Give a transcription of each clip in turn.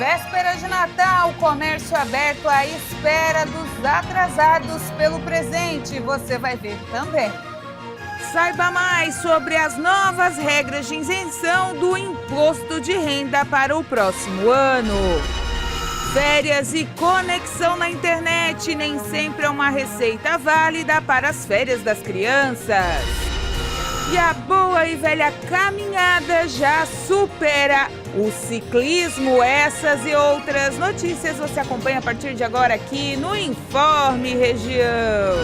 Véspera de Natal, comércio aberto à espera dos atrasados pelo presente. Você vai ver também. Saiba mais sobre as novas regras de isenção do imposto de renda para o próximo ano. Férias e conexão na internet nem sempre é uma receita válida para as férias das crianças. E a boa e velha caminhada já supera o ciclismo. Essas e outras notícias você acompanha a partir de agora aqui no Informe Região.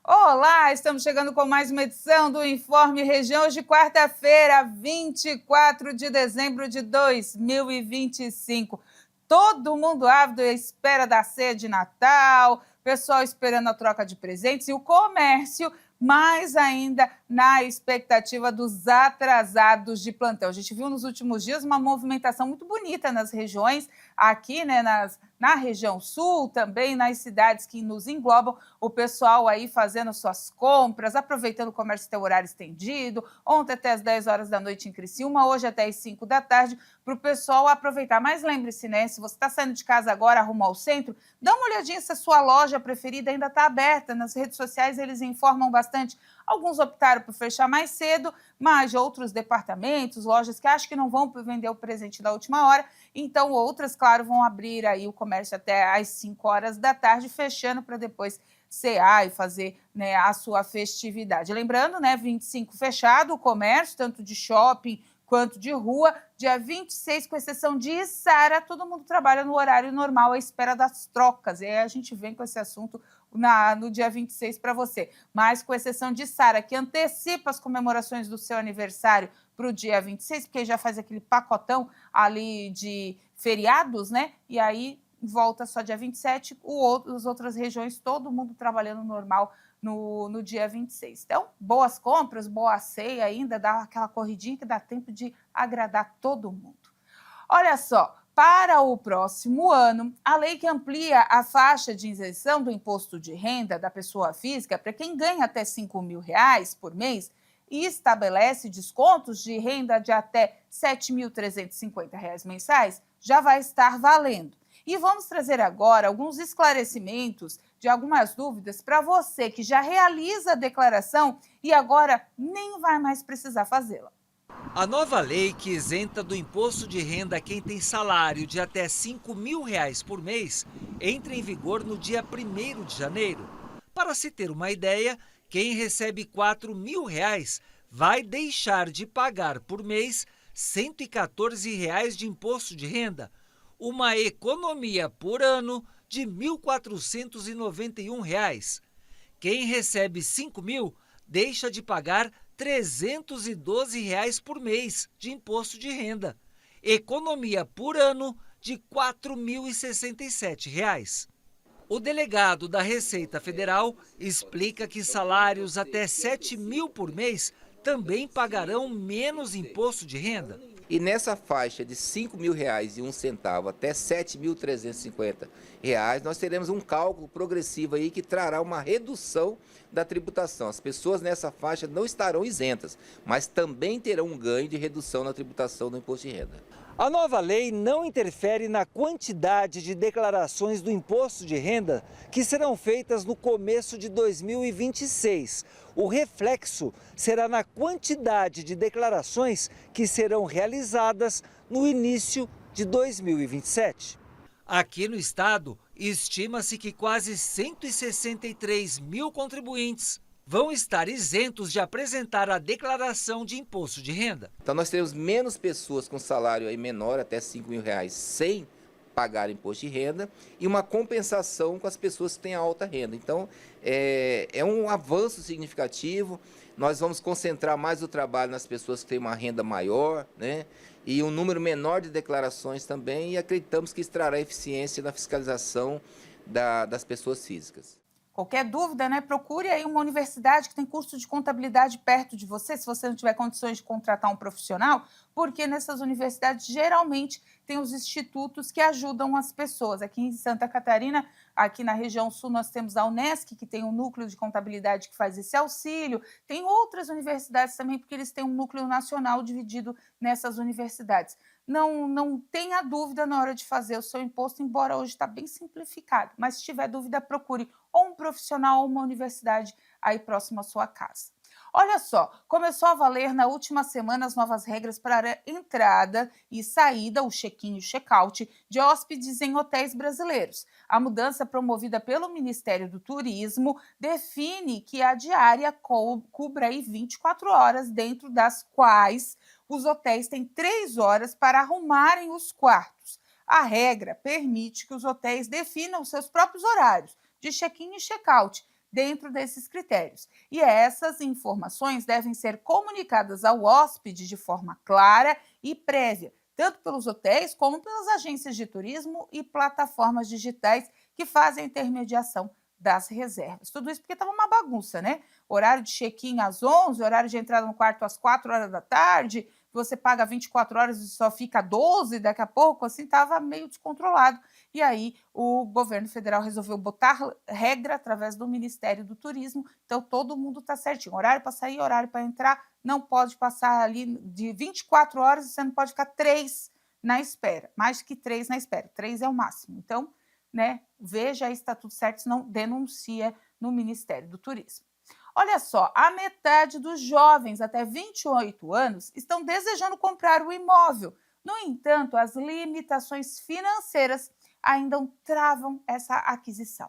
Olá, estamos chegando com mais uma edição do Informe Região, hoje quarta-feira, 24 de dezembro de 2025. Todo mundo ávido à espera da ceia de Natal, pessoal esperando a troca de presentes e o comércio, mais ainda na expectativa dos atrasados de plantão. A gente viu nos últimos dias uma movimentação muito bonita nas regiões, aqui, né, na região sul, também nas cidades que nos englobam, o pessoal aí fazendo suas compras, aproveitando o comércio ter horário estendido, ontem até as 10 horas da noite em Criciúma, hoje até as 5 da tarde, para o pessoal aproveitar. Mas lembre-se, né, se você está saindo de casa agora, rumo ao centro, dá uma olhadinha se a sua loja preferida ainda está aberta. Nas redes sociais eles informam bastante. Alguns optaram por fechar mais cedo, mas outros departamentos, lojas que acham que não vão vender o presente da última hora, então outras, claro, vão abrir aí o comércio até às 5 horas da tarde, fechando para depois cear e fazer, né, a sua festividade. Lembrando, né, 25 fechado o comércio, tanto de shopping quanto de rua. Dia 26, com exceção de Içara, todo mundo trabalha no horário normal à espera das trocas. E aí a gente vem com esse assunto no dia 26 para você. Mas com exceção de Içara, que antecipa as comemorações do seu aniversário para o dia 26, porque já faz aquele pacotão ali de feriados, né? E aí volta só dia 27, as outras regiões, todo mundo trabalhando normal no dia 26. Então, boas compras, boa ceia ainda, dá aquela corridinha que dá tempo de agradar todo mundo. Olha só, para o próximo ano, a lei que amplia a faixa de isenção do imposto de renda da pessoa física para quem ganha até R$5.000 por mês e estabelece descontos de renda de até R$7.350 mensais, já vai estar valendo. E vamos trazer agora alguns esclarecimentos de algumas dúvidas para você que já realiza a declaração e agora nem vai mais precisar fazê-la. A nova lei que isenta do imposto de renda quem tem salário de até R$5.000 por mês entra em vigor no dia 1º de janeiro. Para se ter uma ideia, quem recebe R$4.000 vai deixar de pagar por mês R$114 de imposto de renda, uma economia por ano de R$1.491. Quem recebe R$5.000 deixa de pagar R$312 por mês de imposto de renda, economia por ano de R$4.067. O delegado da Receita Federal explica que salários até R$7.000 por mês também pagarão menos imposto de renda. E nessa faixa de R$5.000,01 até R$7.350, nós teremos um cálculo progressivo aí que trará uma redução da tributação. As pessoas nessa faixa não estarão isentas, mas também terão um ganho de redução na tributação do imposto de renda. A nova lei não interfere na quantidade de declarações do imposto de renda que serão feitas no começo de 2026. O reflexo será na quantidade de declarações que serão realizadas no início de 2027. Aqui no estado, estima-se que quase 163 mil contribuintes vão estar isentos de apresentar a declaração de imposto de renda. Então nós teremos menos pessoas com salário aí menor, até R$5.000, sem pagar imposto de renda, e uma compensação com as pessoas que têm alta renda. Então é um avanço significativo. Nós vamos concentrar mais o trabalho nas pessoas que têm uma renda maior, né? E um número menor de declarações também, e acreditamos que isso trará eficiência na fiscalização das pessoas físicas. Qualquer dúvida, né, procure aí uma universidade que tem curso de contabilidade perto de você. Se você não tiver condições de contratar um profissional, porque nessas universidades geralmente tem os institutos que ajudam as pessoas. Aqui em Santa Catarina, aqui na região sul, nós temos a Unesc, que tem um núcleo de contabilidade que faz esse auxílio. Tem outras universidades também, porque eles têm um núcleo nacional dividido nessas universidades. Não tenha dúvida na hora de fazer o seu imposto, embora hoje está bem simplificado. Mas se tiver dúvida, procure ou um profissional ou uma universidade aí próximo à sua casa. Olha só, começou a valer na última semana as novas regras para a entrada e saída, o check-in e o check-out, de hóspedes em hotéis brasileiros. A mudança promovida pelo Ministério do Turismo define que a diária cubra aí 24 horas, dentro das quais os hotéis têm 3 horas para arrumarem os quartos. A regra permite que os hotéis definam seus próprios horários de check-in e check-out, dentro desses critérios. E essas informações devem ser comunicadas ao hóspede de forma clara e prévia, tanto pelos hotéis como pelas agências de turismo e plataformas digitais que fazem a intermediação das reservas. Tudo isso porque estava uma bagunça, né? Horário de check-in às 11, horário de entrada no quarto às 4 horas da tarde, você paga 24 horas e só fica 12 daqui a pouco, assim, estava meio descontrolado. E aí o governo federal resolveu botar regra através do Ministério do Turismo, então todo mundo está certinho, horário para sair, horário para entrar, não pode passar ali de 24 horas e você não pode ficar 3 na espera, mais que 3 na espera, 3 é o máximo. Então, né, veja aí se está tudo certo, senão denuncia no Ministério do Turismo. Olha só, a metade dos jovens até 28 anos estão desejando comprar o imóvel. No entanto, as limitações financeiras ainda travam essa aquisição.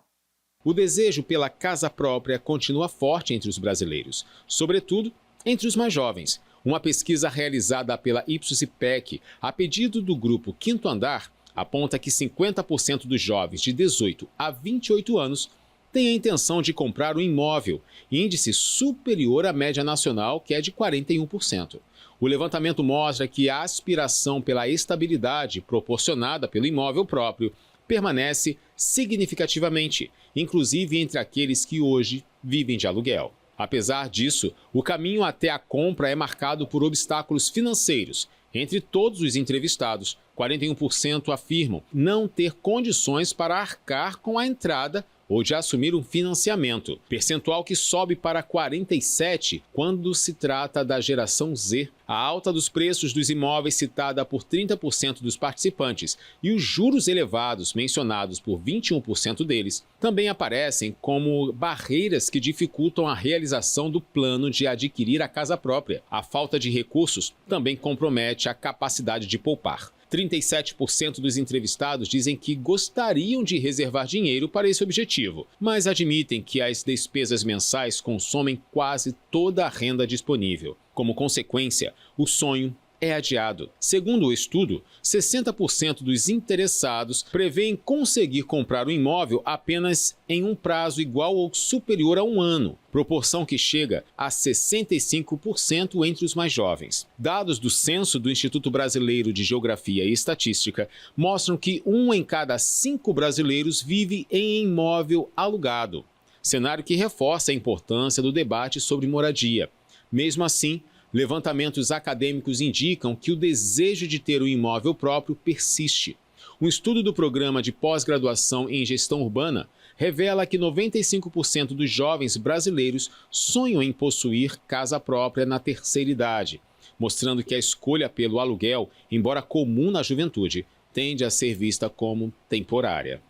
O desejo pela casa própria continua forte entre os brasileiros, sobretudo entre os mais jovens. Uma pesquisa realizada pela Ipsos-IPEC, a pedido do grupo Quinto Andar, aponta que 50% dos jovens de 18 a 28 anos têm a intenção de comprar um imóvel, índice superior à média nacional, que é de 41%. O levantamento mostra que a aspiração pela estabilidade proporcionada pelo imóvel próprio permanece significativamente, inclusive entre aqueles que hoje vivem de aluguel. Apesar disso, o caminho até a compra é marcado por obstáculos financeiros. Entre todos os entrevistados, 41% afirmam não ter condições para arcar com a entrada ou de assumir um financiamento, percentual que sobe para 47% quando se trata da geração Z. A alta dos preços dos imóveis citada por 30% dos participantes e os juros elevados mencionados por 21% deles também aparecem como barreiras que dificultam a realização do plano de adquirir a casa própria. A falta de recursos também compromete a capacidade de poupar. 37% dos entrevistados dizem que gostariam de reservar dinheiro para esse objetivo, mas admitem que as despesas mensais consomem quase toda a renda disponível. Como consequência, o sonho é adiado. Segundo o estudo, 60% dos interessados prevêem conseguir comprar o imóvel apenas em um prazo igual ou superior a um ano, proporção que chega a 65% entre os mais jovens. Dados do Censo do Instituto Brasileiro de Geografia e Estatística mostram que 1 em cada 5 brasileiros vive em imóvel alugado, cenário que reforça a importância do debate sobre moradia. Mesmo assim, levantamentos acadêmicos indicam que o desejo de ter um imóvel próprio persiste. Um estudo do programa de pós-graduação em gestão urbana revela que 95% dos jovens brasileiros sonham em possuir casa própria na terceira idade, mostrando que a escolha pelo aluguel, embora comum na juventude, tende a ser vista como temporária.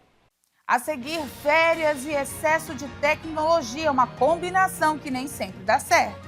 A seguir, férias e excesso de tecnologia, uma combinação que nem sempre dá certo.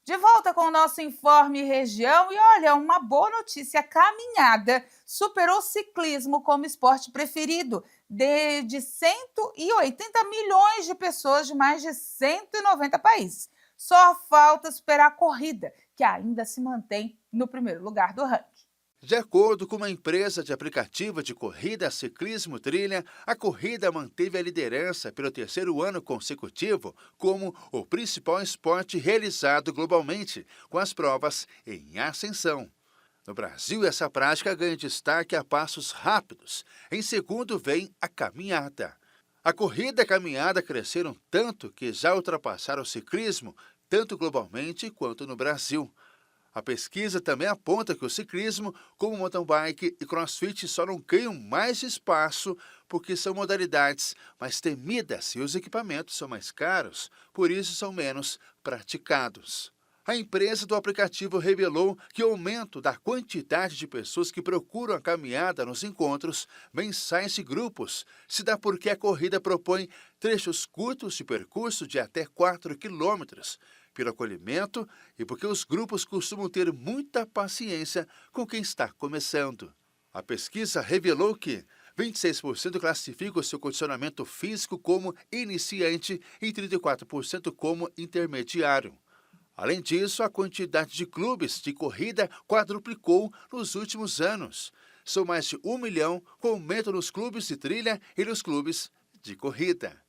De volta com o nosso Informe Região e olha, uma boa notícia, a caminhada superou ciclismo como esporte preferido de 180 milhões de pessoas de mais de 190 países. Só falta superar a corrida, que ainda se mantém no primeiro lugar do ranking. De acordo com uma empresa de aplicativo de corrida ciclismo trilha, a corrida manteve a liderança pelo 3º ano consecutivo como o principal esporte realizado globalmente, com as provas em ascensão. No Brasil, essa prática ganha destaque a passos rápidos. Em segundo vem a caminhada. A corrida e a caminhada cresceram tanto que já ultrapassaram o ciclismo, tanto globalmente quanto no Brasil. A pesquisa também aponta que o ciclismo, como mountain bike e crossfit, só não ganham mais espaço porque são modalidades mais temidas e os equipamentos são mais caros, por isso são menos praticados. A empresa do aplicativo revelou que o aumento da quantidade de pessoas que procuram a caminhada nos encontros mensais e grupos se dá porque a corrida propõe trechos curtos de percurso de até 4 quilômetros, pelo acolhimento e porque os grupos costumam ter muita paciência com quem está começando. A pesquisa revelou que 26% classificam o seu condicionamento físico como iniciante e 34% como intermediário. Além disso, a quantidade de clubes de corrida quadruplicou nos últimos anos. São mais de 1 milhão, com aumento nos clubes de trilha e nos clubes de corrida.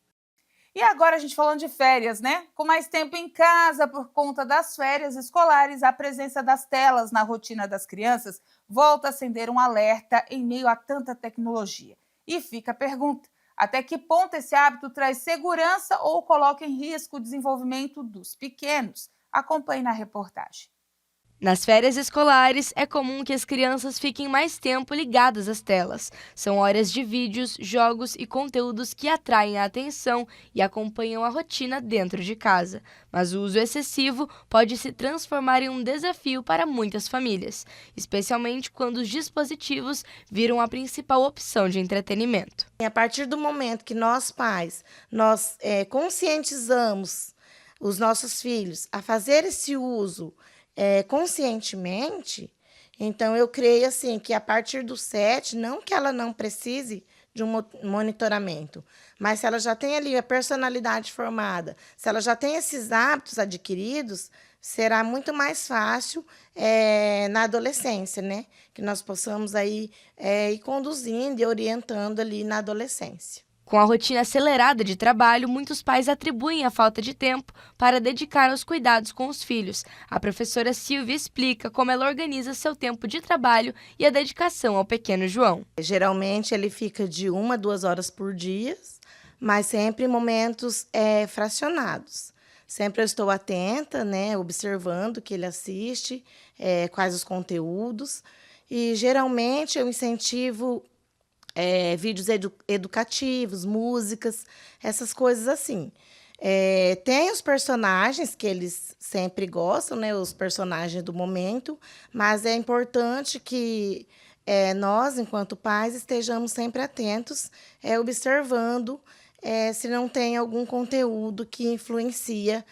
E agora a gente falando de férias, né? Com mais tempo em casa por conta das férias escolares, a presença das telas na rotina das crianças volta a acender um alerta em meio a tanta tecnologia. E fica a pergunta, até que ponto esse hábito traz segurança ou coloca em risco o desenvolvimento dos pequenos? Acompanhe na reportagem. Nas férias escolares, é comum que as crianças fiquem mais tempo ligadas às telas. São horas de vídeos, jogos e conteúdos que atraem a atenção e acompanham a rotina dentro de casa. Mas o uso excessivo pode se transformar em um desafio para muitas famílias, especialmente quando os dispositivos viram a principal opção de entretenimento. A partir do momento que nós pais, conscientizamos os nossos filhos a fazer esse uso conscientemente, então eu creio assim que a partir do 7, não que ela não precise de um monitoramento, mas se ela já tem ali a personalidade formada, se ela já tem esses hábitos adquiridos, será muito mais fácil na adolescência, né? Que nós possamos aí ir conduzindo e orientando ali na adolescência. Com a rotina acelerada de trabalho, muitos pais atribuem a falta de tempo para dedicar aos cuidados com os filhos. A professora Silvia explica como ela organiza seu tempo de trabalho e a dedicação ao pequeno João. Geralmente ele fica de 1 a 2 horas por dia, mas sempre em momentos fracionados. Sempre eu estou atenta, né, observando o que ele assiste, quais os conteúdos, e geralmente eu incentivo vídeos educativos, músicas, essas coisas assim. Tem os personagens que eles sempre gostam, né, os personagens do momento, mas é importante que nós, enquanto pais, estejamos sempre atentos, observando se não tem algum conteúdo que influencia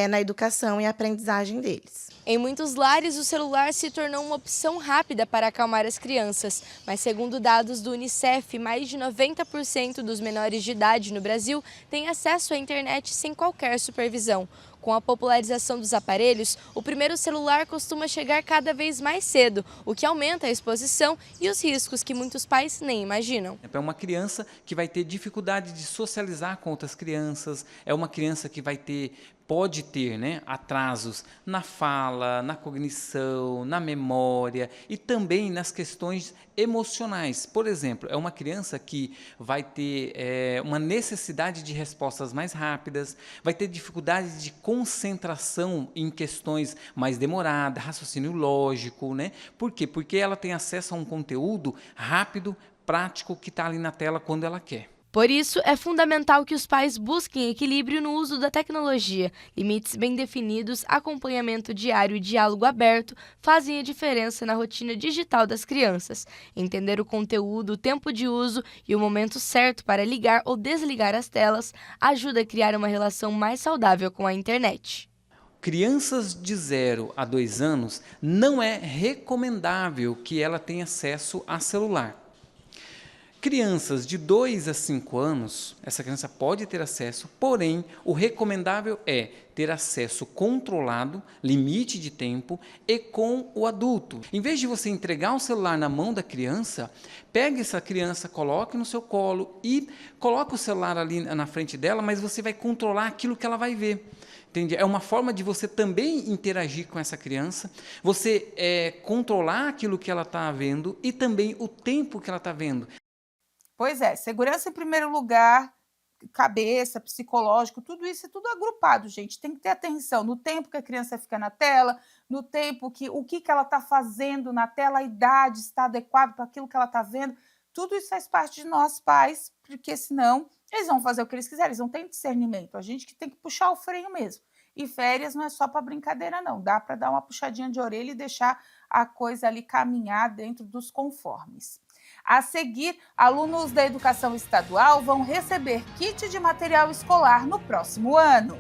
na educação e aprendizagem deles. Em muitos lares, o celular se tornou uma opção rápida para acalmar as crianças, mas segundo dados do Unicef, mais de 90% dos menores de idade no Brasil têm acesso à internet sem qualquer supervisão. Com a popularização dos aparelhos, o primeiro celular costuma chegar cada vez mais cedo, o que aumenta a exposição e os riscos que muitos pais nem imaginam. É uma criança que vai ter dificuldade de socializar com outras crianças, é uma criança que pode ter, né, atrasos na fala, na cognição, na memória e também nas questões emocionais. Por exemplo, é uma criança que vai ter uma necessidade de respostas mais rápidas, vai ter dificuldade de concentração em questões mais demoradas, raciocínio lógico, né? Por quê? Porque ela tem acesso a um conteúdo rápido, prático, que está ali na tela quando ela quer. Por isso, é fundamental que os pais busquem equilíbrio no uso da tecnologia. Limites bem definidos, acompanhamento diário e diálogo aberto fazem a diferença na rotina digital das crianças. Entender o conteúdo, o tempo de uso e o momento certo para ligar ou desligar as telas ajuda a criar uma relação mais saudável com a internet. Crianças de 0 a 2 anos, não é recomendável que ela tenha acesso a celular. Crianças de 2 a 5 anos, essa criança pode ter acesso, porém, o recomendável é ter acesso controlado, limite de tempo e com o adulto. Em vez de você entregar o celular na mão da criança, pegue essa criança, coloque no seu colo e coloque o celular ali na frente dela, mas você vai controlar aquilo que ela vai ver. Entende? É uma forma de você também interagir com essa criança, você controlar aquilo que ela está vendo e também o tempo que ela está vendo. Pois é, segurança em primeiro lugar, cabeça, psicológico, tudo isso é tudo agrupado, gente. Tem que ter atenção no tempo que a criança fica na tela, no tempo que o que ela está fazendo na tela, a idade está adequada para aquilo que ela está vendo. Tudo isso faz parte de nós, pais, porque senão eles vão fazer o que eles quiserem, eles não têm discernimento. A gente que tem que puxar o freio mesmo. E férias não é só para brincadeira, não. Dá para dar uma puxadinha de orelha e deixar a coisa ali caminhar dentro dos conformes. A seguir, alunos da educação estadual vão receber kit de material escolar no próximo ano.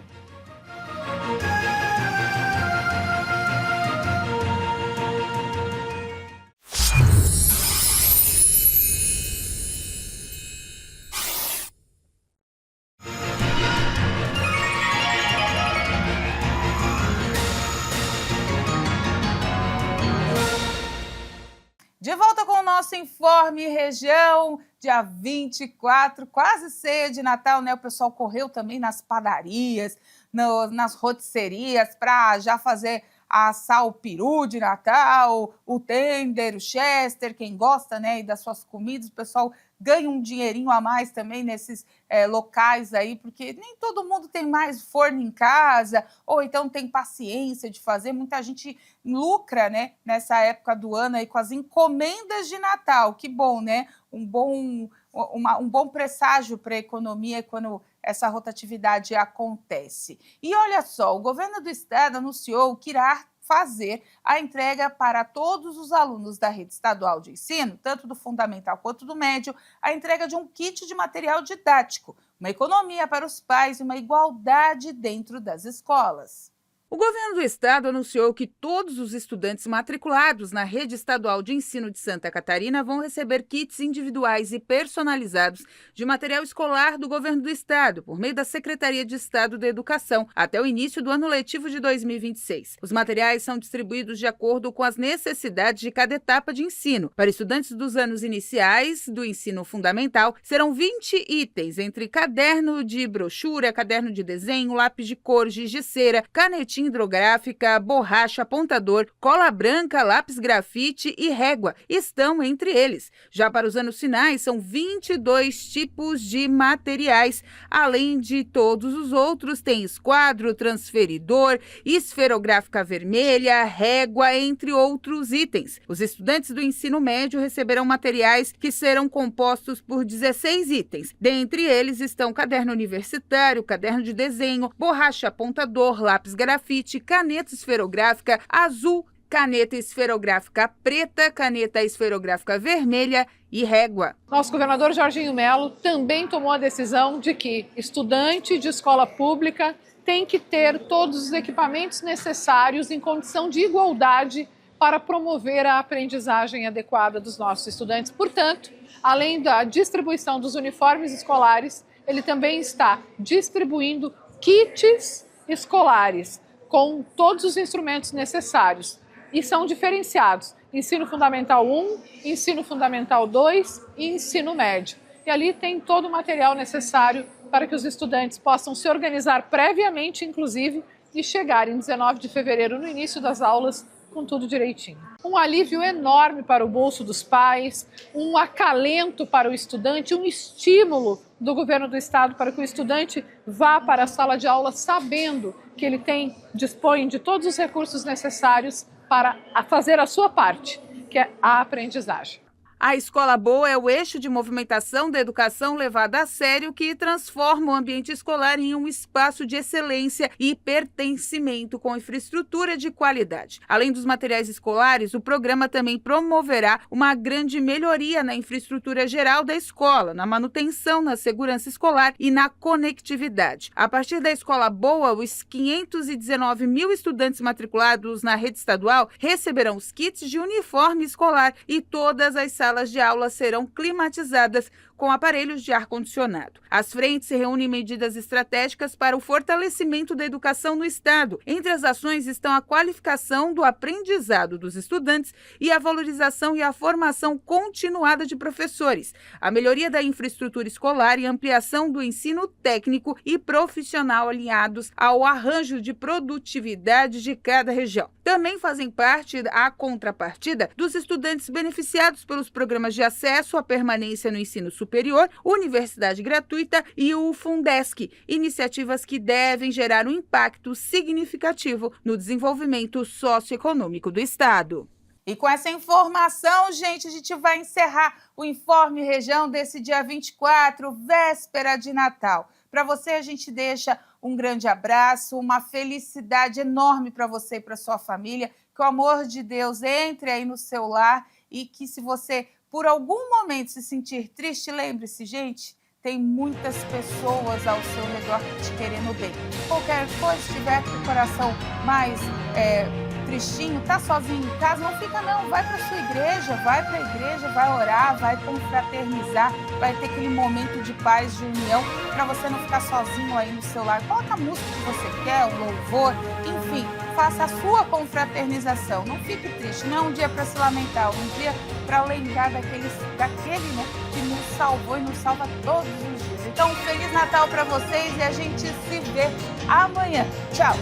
De volta com o nosso Informe Região, dia 24, quase ceia de Natal, né? O pessoal correu também nas padarias, nas rotisserias, para já fazer assar o peru de Natal, o tender, o chester, quem gosta, né, e das suas comidas. O pessoal ganha um dinheirinho a mais também nesses locais aí, porque nem todo mundo tem mais forno em casa, ou então tem paciência de fazer. Muita gente lucra, né, nessa época do ano aí com as encomendas de Natal. Que bom, né? Um bom presságio para a economia quando essa rotatividade acontece. E olha só, o governo do estado anunciou que irá fazer a entrega para todos os alunos da rede estadual de ensino, tanto do fundamental quanto do médio, a entrega de um kit de material didático, uma economia para os pais e uma igualdade dentro das escolas. O governo do estado anunciou que todos os estudantes matriculados na rede estadual de ensino de Santa Catarina vão receber kits individuais e personalizados de material escolar do governo do estado, por meio da Secretaria de Estado da Educação, até o início do ano letivo de 2026. Os materiais são distribuídos de acordo com as necessidades de cada etapa de ensino. Para estudantes dos anos iniciais do ensino fundamental, serão 20 itens, entre caderno de brochura, caderno de desenho, lápis de cor, giz de cera, canetinha hidrográfica, borracha, apontador, cola branca, lápis grafite e régua estão entre eles. Já para os anos finais, são 22 tipos de materiais. Além de todos os outros, tem esquadro, transferidor, esferográfica vermelha, régua, entre outros itens. Os estudantes do ensino médio receberão materiais que serão compostos por 16 itens. Dentre eles estão caderno universitário, caderno de desenho, borracha, apontador, lápis grafite, caneta esferográfica azul, caneta esferográfica preta, caneta esferográfica vermelha e régua. Nosso governador Jorginho Melo também tomou a decisão de que estudante de escola pública tem que ter todos os equipamentos necessários em condição de igualdade para promover a aprendizagem adequada dos nossos estudantes. Portanto, além da distribuição dos uniformes escolares, ele também está distribuindo kits escolares com todos os instrumentos necessários e são diferenciados: ensino fundamental 1, ensino fundamental 2 e ensino médio. E ali tem todo o material necessário para que os estudantes possam se organizar previamente, inclusive, e chegar em 19 de fevereiro, no início das aulas, com tudo direitinho. Um alívio enorme para o bolso dos pais, um acalento para o estudante, um estímulo do governo do estado para que o estudante vá para a sala de aula sabendo que ele dispõe de todos os recursos necessários para fazer a sua parte, que é a aprendizagem. A Escola Boa é o eixo de movimentação da educação levada a sério que transforma o ambiente escolar em um espaço de excelência e pertencimento com infraestrutura de qualidade. Além dos materiais escolares, o programa também promoverá uma grande melhoria na infraestrutura geral da escola, na manutenção, na segurança escolar e na conectividade. A partir da Escola Boa, os 519 mil estudantes matriculados na rede estadual receberão os kits de uniforme escolar e todas as salas salas de aula serão climatizadas com aparelhos de ar-condicionado. As frentes reúnem medidas estratégicas para o fortalecimento da educação no Estado. Entre as ações estão a qualificação do aprendizado dos estudantes e a valorização e a formação continuada de professores, a melhoria da infraestrutura escolar e ampliação do ensino técnico e profissional alinhados ao arranjo de produtividade de cada região. Também fazem parte a contrapartida dos estudantes beneficiados pelos programas de acesso à permanência no ensino superior, universidade gratuita e o Fundesc, iniciativas que devem gerar um impacto significativo no desenvolvimento socioeconômico do Estado. E com essa informação, gente, a gente vai encerrar o Informe Região desse dia 24, véspera de Natal. Para você, a gente deixa um grande abraço, uma felicidade enorme para você e para sua família. Que o amor de Deus entre aí no seu lar e que, se você por algum momento se sentir triste, lembre-se, gente, tem muitas pessoas ao seu redor te querendo bem. Qualquer coisa, se tiver com o coração mais tristinho, tá sozinho em casa, não fica não, vai para sua igreja, vai para a igreja, vai orar, vai confraternizar, vai ter aquele momento de paz, de união, para você não ficar sozinho aí no seu lar. Coloca a música que você quer, o louvor, enfim, faça a sua confraternização. Não fique triste, não é um dia para se lamentar, é um dia para lembrar daquele, né, que nos salvou e nos salva todos os dias. Então, um Feliz Natal para vocês e a gente se vê amanhã. Tchau!